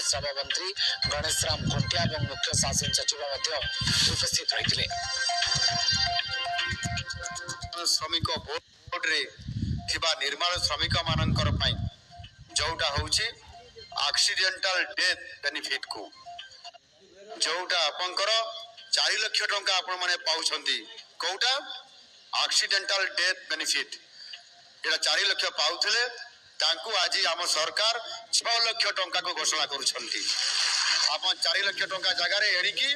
श्रम मंत्री गणेश राम खुंटिया और मुख्य शासन सचिव उपस्थित रही। श्रमिक बोर्ड रे थिबा निर्माण श्रमिक मानकर पई जोटा होउची एक्सीडेंटल डेथ बेनिफिट को जोटा आपनकर 4 लाख टंका आपण माने पाउछंती कोटा एक्सीडेंटल डेथ बेनिफिट एटा 4 लाख पाउथले तांकू आज आम सरकार 6 लाख टंका को घोषणा करूछंती। आपन 4 लाख टंका जगह रे एडिकी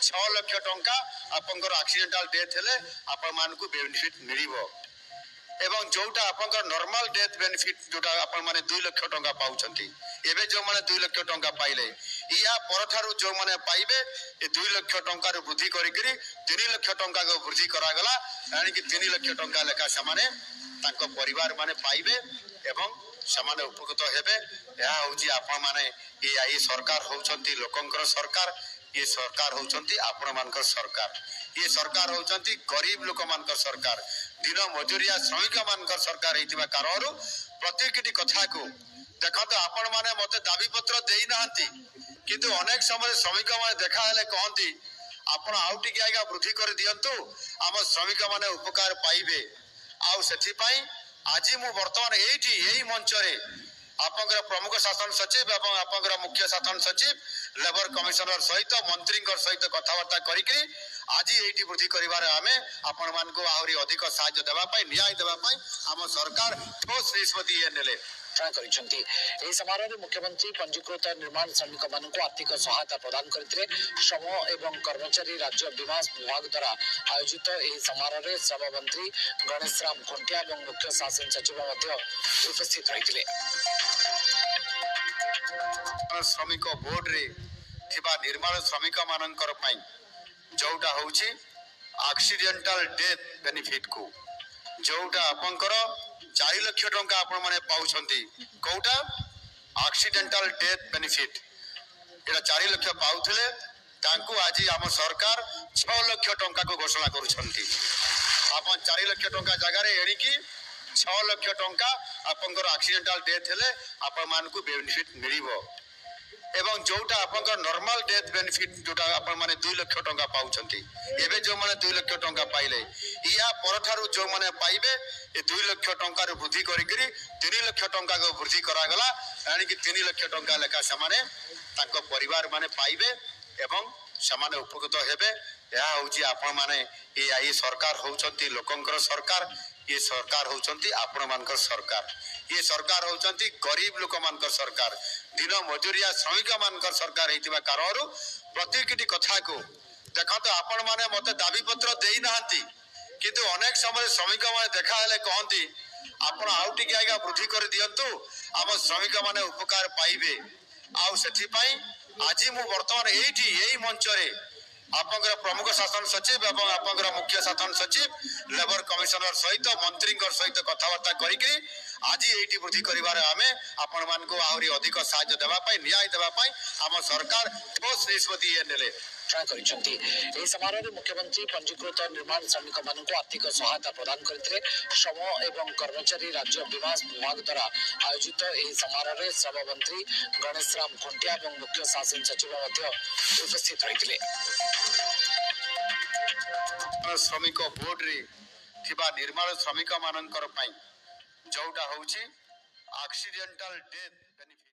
6 लाख टंका आपनकर एक्सीडेंटल डेथ हेले आपण मानकू बेनिफिट मिलिबो एवं जोटा आपनकर नॉर्मल डेथ बेनिफिट जोटा आपण माने 2 लाख टंका पाउछंती एबे जो माने 2 लाख टंका पाइले या परठारु जो माने पाइबे ए 2 लाख टंका रो वृद्धि करी 3 लाख टंका को वृद्धि करा गला यानी कि 3 लाख टंका लेखा सामाने तांको परिवार माने पाइबे एवं सामाने उपकृत हेबे। या होची आपण माने ये सरकार होचंती लोकंकर सरकार ये सरकार होचंती आपण मानकर सरकार ये सरकार होचंती गरीब लोक मानकर सरकार दिन मजूरिया श्रमिक मानकर सरकार हेतिबा कारणु प्रत्येकटी कथा को देखत आपण माने मते दाबी पत्र देई नाहंती किंतु अनेक समय श्रमिक माने देखा हेले कहंती आपण आउटी के आगा वृद्धि कर दियंतु आम श्रमिक माने उपकार पाइबे आउ सेठी पई आज मु वर्तमान एही मंच रे आपनकर प्रमुख शासन सचिव एवं आपनकर मुख्य शासन सचिव लेबर कमिशनर सहित मंत्री सहित कथबार्ता करिके आज एठी वृद्धि करिवार आमे आपण मान को आहुरी अधिक सहायता देबा पई न्याय देबा पई आम सरकार ठोस निष्पत्ति नेले समारोह में मुख्यमंत्री पंजीकृत निर्माण श्रमिक मान आर्थिक सहायता प्रदान करते। श्रम एवं कर्मचारी राज्य बीमा विभाग द्वारा आयोजित यह समारोह में श्रम मंत्री गणेश राम खुंटिया और मुख्य शासन सचिव उपस्थित रही। श्रमिक बोर्ड रे थिबा निर्माण श्रमिक मानकर पई जोटा होउची एक्सीडेंटल डेथ बेनिफिट को जोटा आपनकर 4 लाख टंका आपण माने पाउछंती कोटा एक्सीडेंटल डेथ बेनिफिट एटा 4 लाख पाउथले तांकू आज आम सरकार 6 लाख टंका को घोषणा करूछंती। आपन 4 लाख टंका जगह रे एडिकी 6 लाख टंका आपनकर एक्सीडेंटल डेथ हेले आपण मानकू बेनिफिट मिलिबो एवं जोटा आपनकर नॉर्मल डेथ बेनिफिट जोटा आपण माने 2 लाख टंका पाउछंती एबे जो माने 2 लाख टंका पाइले या परठारु जो माने पाइबे ए 2 लाख टंका रो वृद्धि करी 3 लाख टंका को वृद्धि करा गला यानी कि 3 लाख टंका लेखा सामाने ताको परिवार माने पाइबे एवं सामाने उपकृत हेबे। या होची आपण माने ये सरकार होचंती लोकंकर सरकार ये सरकार होचंती आपण मानकर सरकार ये सरकार होचंती गरीब लोक मानकर सरकार दिन मजूरिया श्रमिक मानकर सरकार हेतिबा कारणु प्रत्येकटी कथा को देखत आपण माने मते दाबी पत्र देई नाहंती किंतु अनेक समय श्रमिक माने देखा हेले कहंती आपण आउटी के आगा वृद्धि कर दियंतु आम श्रमिक माने उपकार पाइबे आउ सेठी पई आज मु वर्तमान एही मंच रे आपनकर प्रमुख शासन सचिव एवं आपनकर मुख्य शासन सचिव लेबर कमिशनर सहित मंत्री सहित कथबार्ता करिके आज एठी वृद्धि करिवार आमे आपण मान को आहुरी अधिक सहायता देबा पई न्याय देबा पई आम सरकार ठोस निष्पत्ति नेले। समारोह में मुख्यमंत्री पंजीकृत निर्माण श्रमिक मान आर्थिक सहायता प्रदान करते। श्रम एवं कर्मचारी राज्य बीमा विभाग द्वारा आयोजित यह समारोह में श्रम मंत्री गणेश राम खुंटिया और मुख्य शासन सचिव उपस्थित रही। श्रमिक बोर्ड रे थिबा निर्माण श्रमिक मानकर पई जोटा होउची एक्सीडेंटल डेथ बेनिफिट।